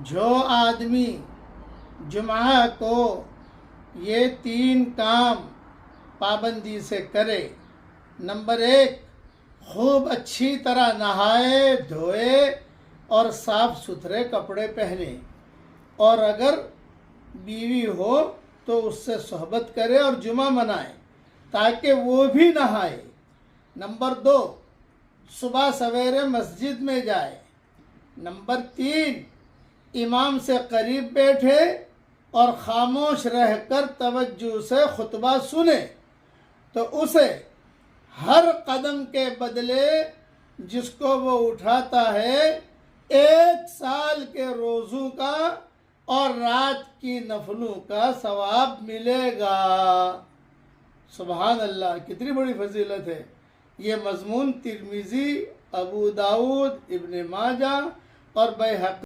جو آدمی جمعہ کو یہ 3 کام پابندی سے کرے، نمبر 1، خوب اچھی طرح نہائے دھوئے اور صاف ستھرے کپڑے پہنے، اور اگر بیوی ہو تو اس سے صحبت کرے اور جمعہ منائے تاکہ وہ بھی نہائے۔ نمبر 2، صبح سویرے مسجد میں جائے۔ نمبر 3، امام سے قریب بیٹھے اور خاموش رہ کر توجہ سے خطبہ سنے تو اسے ہر قدم کے بدلے جس کو وہ اٹھاتا ہے 1 سال کے روزوں کا اور رات کی نفلوں کا ثواب ملے گا۔ سبحان اللہ، کتنی بڑی فضیلت ہے۔ یہ مضمون ترمذی، ابو داؤد، ابن ماجہ اور بیہقی